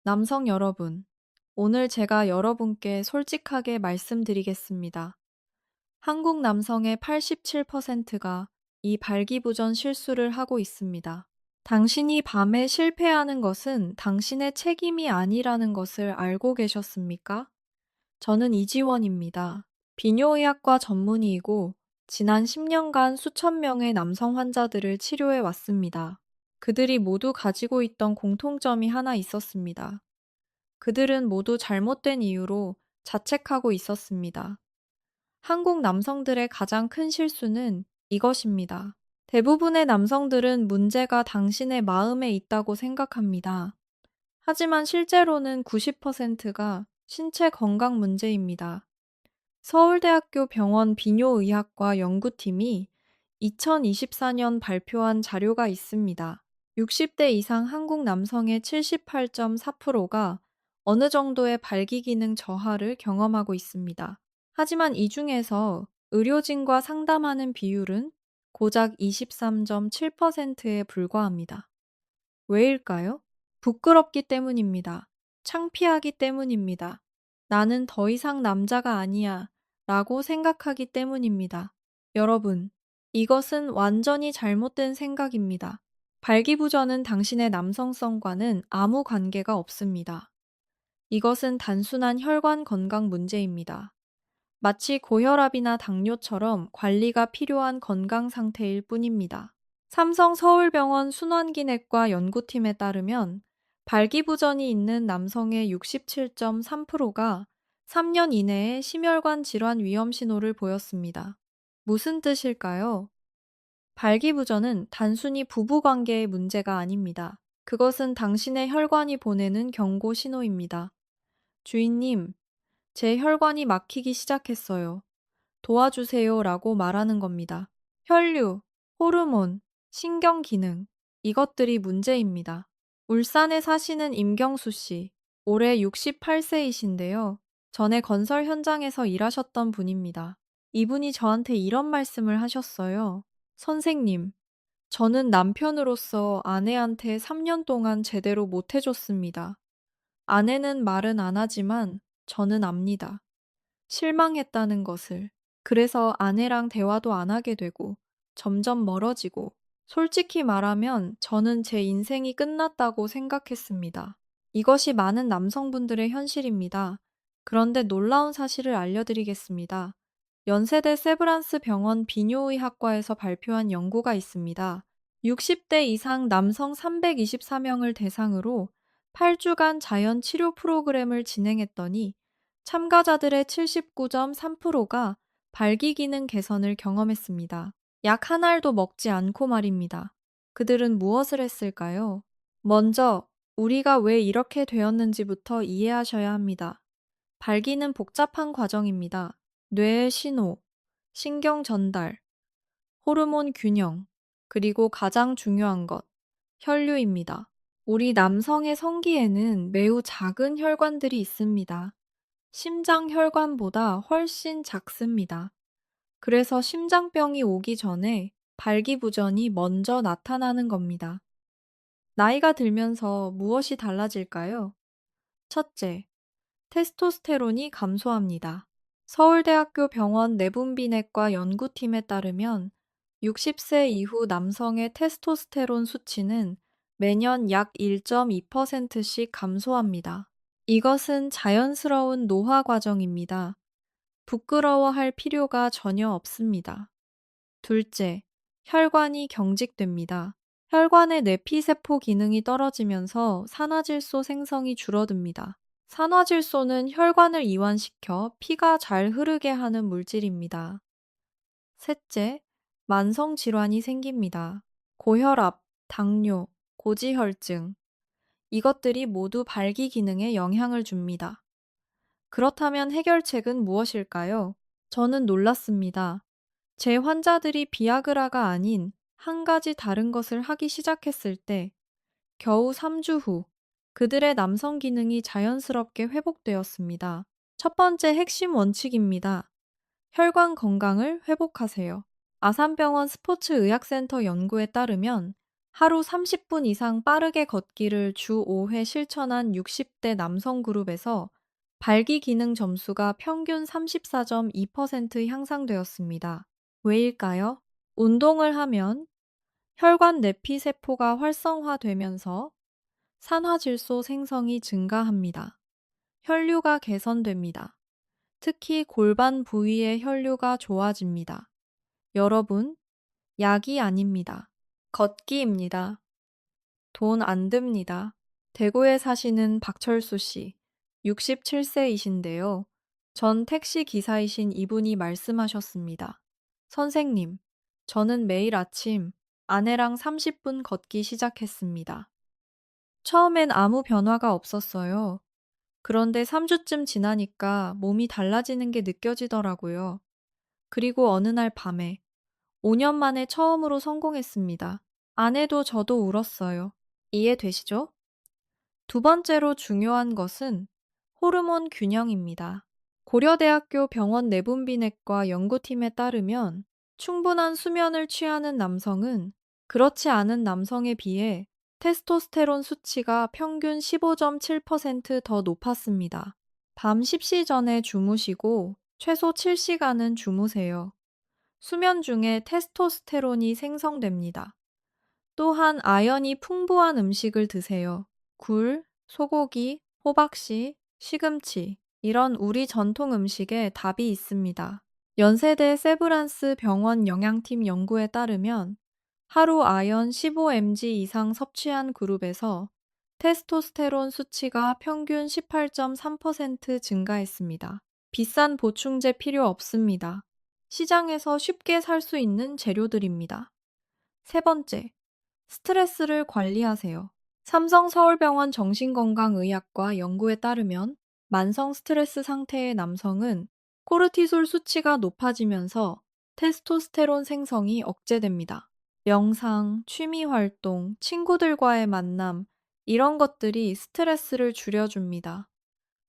남성 여러분, 오늘 제가 여러분께 솔직하게 말씀드리겠습니다. 한국 남성의 87%가 이 발기부전 실수를 하고 있습니다. 당신이 밤에 실패하는 것은 당신의 책임이 아니라는 것을 알고 계셨습니까? 저는 이지원입니다. 비뇨의학과 전문의이고 지난 10년간 수천 명의 남성 환자들을 치료해 왔습니다. 그들이 모두 가지고 있던 공통점이 하나 있었습니다. 그들은 모두 잘못된 이유로 자책하고 있었습니다. 한국 남성들의 가장 큰 실수는 이것입니다. 대부분의 남성들은 문제가 당신의 마음에 있다고 생각합니다. 하지만 실제로는 90%가 신체 건강 문제입니다. 서울대학교 병원 비뇨의학과 연구팀이 2024년 발표한 자료가 있습니다. 60대 이상 한국 남성의 78.4%가 어느 정도의 발기 기능 저하를 경험하고 있습니다. 하지만 이 중에서 의료진과 상담하는 비율은 고작 23.7%에 불과합니다. 왜일까요? 부끄럽기 때문입니다. 창피하기 때문입니다. 나는 더 이상 남자가 아니야 라고 생각하기 때문입니다. 여러분, 이것은 완전히 잘못된 생각입니다. 발기부전은 당신의 남성성과는 아무 관계가 없습니다. 이것은 단순한 혈관 건강 문제입니다. 마치 고혈압이나 당뇨처럼 관리가 필요한 건강 상태일 뿐입니다. 삼성 서울병원 순환기내과 연구팀에 따르면 발기부전이 있는 남성의 67.3%가 3년 이내에 심혈관 질환 위험 신호를 보였습니다. 무슨 뜻일까요? 발기부전은 단순히 부부관계의 문제가 아닙니다. 그것은 당신의 혈관이 보내는 경고 신호입니다. 주인님, 제 혈관이 막히기 시작했어요. 도와주세요 라고 말하는 겁니다. 혈류, 호르몬, 신경 기능, 이것들이 문제입니다. 울산에 사시는 임경수 씨, 올해 68세이신데요. 전에 건설 현장에서 일하셨던 분입니다. 이분이 저한테 이런 말씀을 하셨어요. 선생님, 저는 남편으로서 아내한테 3년 동안 제대로 못 해줬습니다. 아내는 말은 안 하지만 저는 압니다. 실망했다는 것을. 그래서 아내랑 대화도 안 하게 되고 점점 멀어지고 솔직히 말하면 저는 제 인생이 끝났다고 생각했습니다. 이것이 많은 남성분들의 현실입니다. 그런데 놀라운 사실을 알려드리겠습니다. 연세대 세브란스 병원 비뇨의학과에서 발표한 연구가 있습니다. 60대 이상 남성 324명을 대상으로 8주간 자연 치료 프로그램을 진행했더니 참가자들의 79.3%가 발기 기능 개선을 경험했습니다. 약 한 알도 먹지 않고 말입니다. 그들은 무엇을 했을까요? 먼저 우리가 왜 이렇게 되었는지부터 이해하셔야 합니다. 발기는 복잡한 과정입니다. 뇌의 신호, 신경 전달, 호르몬 균형, 그리고 가장 중요한 것, 혈류입니다. 우리 남성의 성기에는 매우 작은 혈관들이 있습니다. 심장 혈관보다 훨씬 작습니다. 그래서 심장병이 오기 전에 발기부전이 먼저 나타나는 겁니다. 나이가 들면서 무엇이 달라질까요? 첫째, 테스토스테론이 감소합니다. 서울대학교 병원 내분비내과 연구팀에 따르면 60세 이후 남성의 테스토스테론 수치는 매년 약 1.2%씩 감소합니다. 이것은 자연스러운 노화 과정입니다. 부끄러워할 필요가 전혀 없습니다. 둘째, 혈관이 경직됩니다. 혈관의 뇌피세포 기능이 떨어지면서 산화질소 생성이 줄어듭니다. 산화질소는 혈관을 이완시켜 피가 잘 흐르게 하는 물질입니다. 셋째, 만성 질환이 생깁니다. 고혈압, 당뇨, 고지혈증. 이것들이 모두 발기 기능에 영향을 줍니다. 그렇다면 해결책은 무엇일까요? 저는 놀랐습니다. 제 환자들이 비아그라가 아닌 한 가지 다른 것을 하기 시작했을 때 겨우 3주 후 그들의 남성 기능이 자연스럽게 회복되었습니다. 첫 번째 핵심 원칙입니다. 혈관 건강을 회복하세요. 아산병원 스포츠의학센터 연구에 따르면 하루 30분 이상 빠르게 걷기를 주 5회 실천한 60대 남성 그룹에서 발기 기능 점수가 평균 34.2% 향상되었습니다. 왜일까요? 운동을 하면 혈관 내피 세포가 활성화되면서 산화질소 생성이 증가합니다. 혈류가 개선됩니다. 특히 골반 부위의 혈류가 좋아집니다. 여러분, 약이 아닙니다. 걷기입니다. 돈 안 듭니다. 대구에 사시는 박철수 씨, 67세이신데요. 전 택시 기사이신 이분이 말씀하셨습니다. 선생님, 저는 매일 아침 아내랑 30분 걷기 시작했습니다. 처음엔 아무 변화가 없었어요. 그런데 3주쯤 지나니까 몸이 달라지는 게 느껴지더라고요. 그리고 어느 날 밤에 5년 만에 처음으로 성공했습니다. 아내도 저도 울었어요. 이해되시죠? 두 번째로 중요한 것은 호르몬 균형입니다. 고려대학교 병원 내분비내과 연구팀에 따르면 충분한 수면을 취하는 남성은 그렇지 않은 남성에 비해 테스토스테론 수치가 평균 15.7% 더 높았습니다. 밤 10시 전에 주무시고 최소 7시간은 주무세요. 수면 중에 테스토스테론이 생성됩니다. 또한 아연이 풍부한 음식을 드세요. 굴, 소고기, 호박씨, 시금치, 이런 우리 전통 음식에 답이 있습니다. 연세대 세브란스 병원 영양팀 연구에 따르면 하루 아연 15mg 이상 섭취한 그룹에서 테스토스테론 수치가 평균 18.3% 증가했습니다. 비싼 보충제 필요 없습니다. 시장에서 쉽게 살 수 있는 재료들입니다. 세 번째, 스트레스를 관리하세요. 삼성서울병원 정신건강의학과 연구에 따르면 만성 스트레스 상태의 남성은 코르티솔 수치가 높아지면서 테스토스테론 생성이 억제됩니다. 명상, 취미활동, 친구들과의 만남, 이런 것들이 스트레스를 줄여줍니다.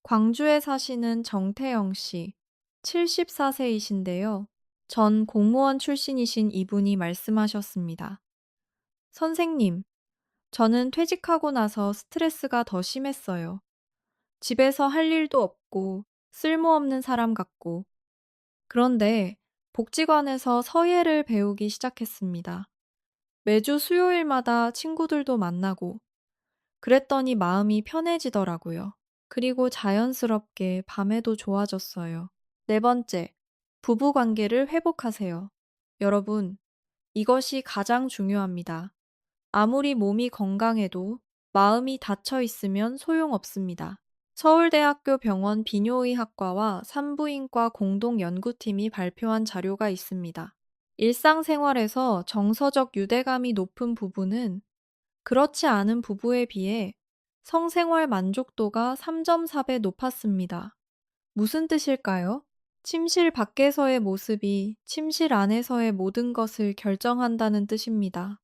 광주에 사시는 정태영 씨, 74세이신데요. 전 공무원 출신이신 이분이 말씀하셨습니다. 선생님, 저는 퇴직하고 나서 스트레스가 더 심했어요. 집에서 할 일도 없고 쓸모없는 사람 같고. 그런데 복지관에서 서예를 배우기 시작했습니다. 매주 수요일마다 친구들도 만나고 그랬더니 마음이 편해지더라고요. 그리고 자연스럽게 밤에도 좋아졌어요. 네 번째, 부부 관계를 회복하세요. 여러분, 이것이 가장 중요합니다. 아무리 몸이 건강해도 마음이 닫혀 있으면 소용없습니다. 서울대학교 병원 비뇨의학과와 산부인과 공동연구팀이 발표한 자료가 있습니다. 일상생활에서 정서적 유대감이 높은 부부는 그렇지 않은 부부에 비해 성생활 만족도가 3.4배 높았습니다. 무슨 뜻일까요? 침실 밖에서의 모습이 침실 안에서의 모든 것을 결정한다는 뜻입니다.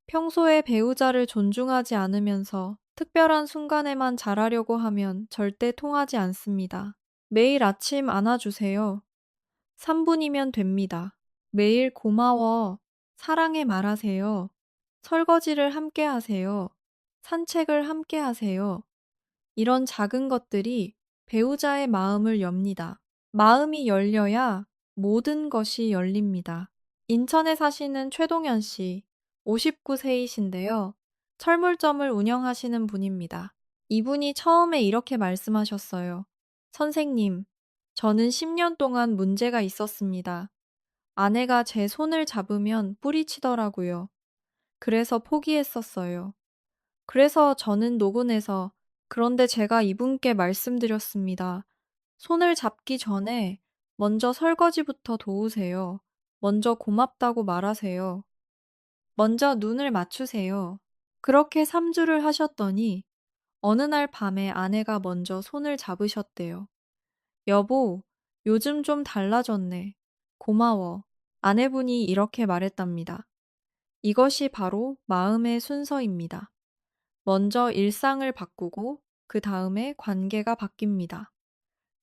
평소에 배우자를 존중하지 않으면서 특별한 순간에만 잘하려고 하면 절대 통하지 않습니다. 매일 아침 안아주세요. 3분이면 됩니다. 매일 고마워, 사랑해 말하세요. 설거지를 함께 하세요. 산책을 함께 하세요. 이런 작은 것들이 배우자의 마음을 엽니다. 마음이 열려야 모든 것이 열립니다. 인천에 사시는 최동현 씨, 59세이신데요. 철물점을 운영하시는 분입니다. 이분이 처음에 이렇게 말씀하셨어요. 선생님, 저는 10년 동안 문제가 있었습니다. 아내가 제 손을 잡으면 뿌리치더라고요. 그래서 포기했었어요. 그래서 저는 노곤해서 그런데 제가 이분께 말씀드렸습니다. 손을 잡기 전에 먼저 설거지부터 도우세요. 먼저 고맙다고 말하세요. 먼저 눈을 맞추세요. 그렇게 3주를 하셨더니 어느 날 밤에 아내가 먼저 손을 잡으셨대요. 여보, 요즘 좀 달라졌네. 고마워. 아내분이 이렇게 말했답니다. 이것이 바로 마음의 순서입니다. 먼저 일상을 바꾸고 그 다음에 관계가 바뀝니다.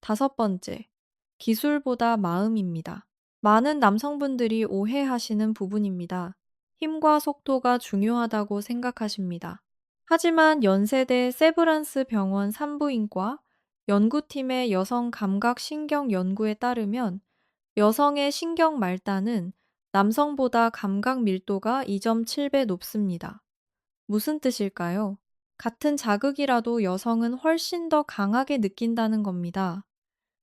다섯 번째, 기술보다 마음입니다. 많은 남성분들이 오해하시는 부분입니다. 힘과 속도가 중요하다고 생각하십니다. 하지만 연세대 세브란스 병원 산부인과 연구팀의 여성 감각 신경 연구에 따르면 여성의 신경 말단은 남성보다 감각 밀도가 2.7배 높습니다. 무슨 뜻일까요? 같은 자극이라도 여성은 훨씬 더 강하게 느낀다는 겁니다.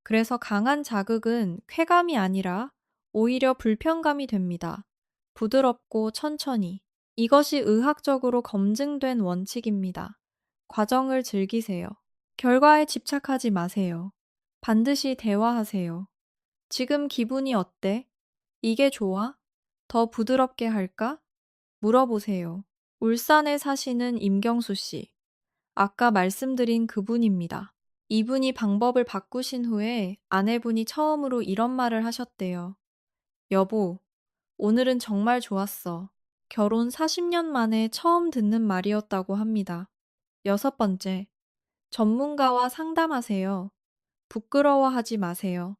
그래서 강한 자극은 쾌감이 아니라 오히려 불편감이 됩니다. 부드럽고 천천히. 이것이 의학적으로 검증된 원칙입니다. 과정을 즐기세요. 결과에 집착하지 마세요. 반드시 대화하세요. 지금 기분이 어때? 이게 좋아? 더 부드럽게 할까? 물어보세요. 울산에 사시는 임경수 씨. 아까 말씀드린 그분입니다. 이분이 방법을 바꾸신 후에 아내분이 처음으로 이런 말을 하셨대요. 여보, 오늘은 정말 좋았어. 결혼 40년 만에 처음 듣는 말이었다고 합니다. 여섯 번째, 전문가와 상담하세요. 부끄러워하지 마세요.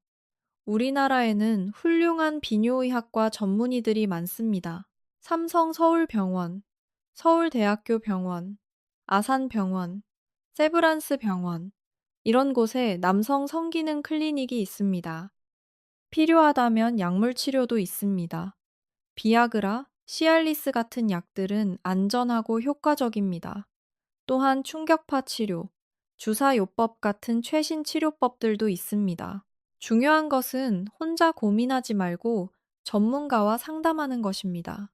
우리나라에는 훌륭한 비뇨의학과 전문의들이 많습니다. 삼성 서울병원, 서울대학교 병원, 아산병원, 세브란스 병원, 이런 곳에 남성 성기능 클리닉이 있습니다. 필요하다면 약물 치료도 있습니다. 비아그라, 시알리스 같은 약들은 안전하고 효과적입니다. 또한 충격파 치료, 주사요법 같은 최신 치료법들도 있습니다. 중요한 것은 혼자 고민하지 말고 전문가와 상담하는 것입니다.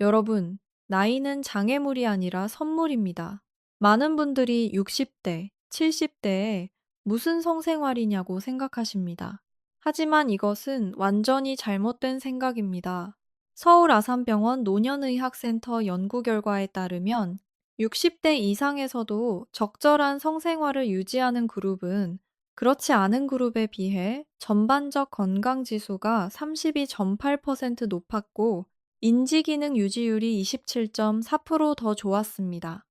여러분, 나이는 장애물이 아니라 선물입니다. 많은 분들이 60대, 70대에 무슨 성생활이냐고 생각하십니다. 하지만 이것은 완전히 잘못된 생각입니다. 서울 아산병원 노년의학센터 연구 결과에 따르면 60대 이상에서도 적절한 성생활을 유지하는 그룹은 그렇지 않은 그룹에 비해 전반적 건강 지수가 32.8% 높았고 인지기능 유지율이 27.4% 더 좋았습니다.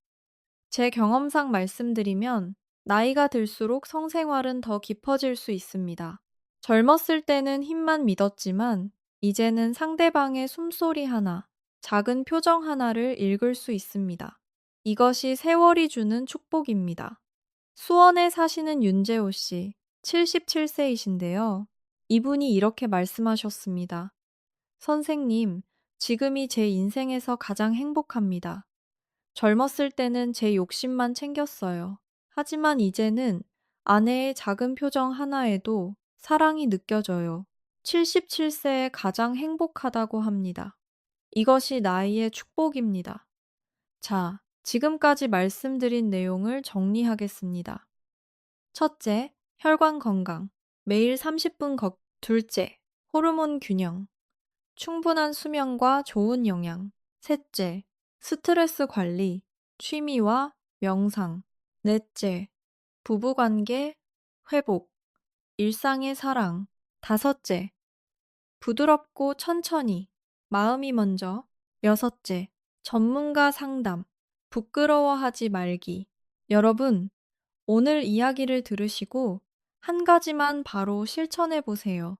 제 경험상 말씀드리면 나이가 들수록 성생활은 더 깊어질 수 있습니다. 젊었을 때는 힘만 믿었지만 이제는 상대방의 숨소리 하나, 작은 표정 하나를 읽을 수 있습니다. 이것이 세월이 주는 축복입니다. 수원에 사시는 윤재호 씨, 77세이신데요. 이분이 이렇게 말씀하셨습니다. 선생님, 지금이 제 인생에서 가장 행복합니다. 젊었을 때는 제 욕심만 챙겼어요. 하지만 이제는 아내의 작은 표정 하나에도 사랑이 느껴져요. 77세에 가장 행복하다고 합니다. 이것이 나이의 축복입니다. 자, 지금까지 말씀드린 내용을 정리하겠습니다. 첫째, 혈관 건강. 매일 30분 걷. 둘째, 호르몬 균형. 충분한 수면과 좋은 영양. 셋째, 스트레스 관리, 취미와 명상. 넷째, 부부관계 회복, 일상의 사랑. 다섯째, 부드럽고 천천히, 마음이 먼저. 여섯째, 전문가 상담, 부끄러워하지 말기. 여러분, 오늘 이야기를 들으시고 한 가지만 바로 실천해 보세요.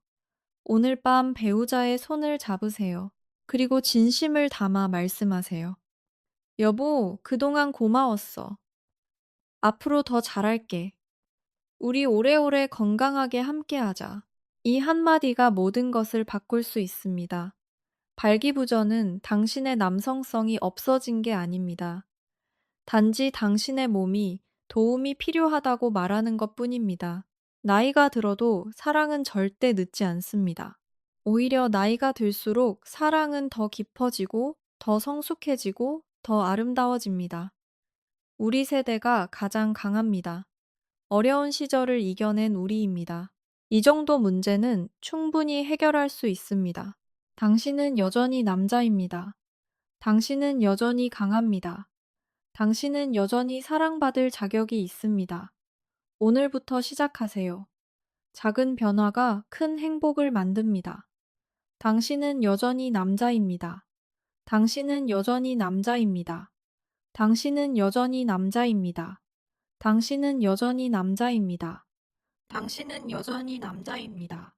오늘 밤 배우자의 손을 잡으세요. 그리고 진심을 담아 말씀하세요. 여보, 그동안 고마웠어. 앞으로 더 잘할게. 우리 오래오래 건강하게 함께하자. 이 한마디가 모든 것을 바꿀 수 있습니다. 발기부전은 당신의 남성성이 없어진 게 아닙니다. 단지 당신의 몸이 도움이 필요하다고 말하는 것 뿐입니다. 나이가 들어도 사랑은 절대 늦지 않습니다. 오히려 나이가 들수록 사랑은 더 깊어지고, 더 성숙해지고, 더 아름다워집니다. 우리 세대가 가장 강합니다. 어려운 시절을 이겨낸 우리입니다. 이 정도 문제는 충분히 해결할 수 있습니다. 당신은 여전히 남자입니다. 당신은 여전히 강합니다. 당신은 여전히 사랑받을 자격이 있습니다. 오늘부터 시작하세요. 작은 변화가 큰 행복을 만듭니다. 당신은 여전히 남자입니다. 당신은 여전히 남자입니다. 당신은 여전히 남자입니다. 당신은 여전히 남자입니다. 당신은 여전히 남자입니다.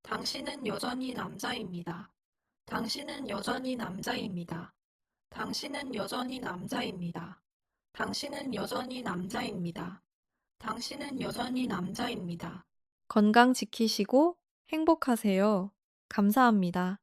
당신은 여전히 남자입니다. 당신은 여전히 남자입니다. 당신은 여전히 남자입니다. 당신은 여전히 남자입니다. 당신은 여전히 남자입니다. 건강 지키시고 행복하세요. 감사합니다.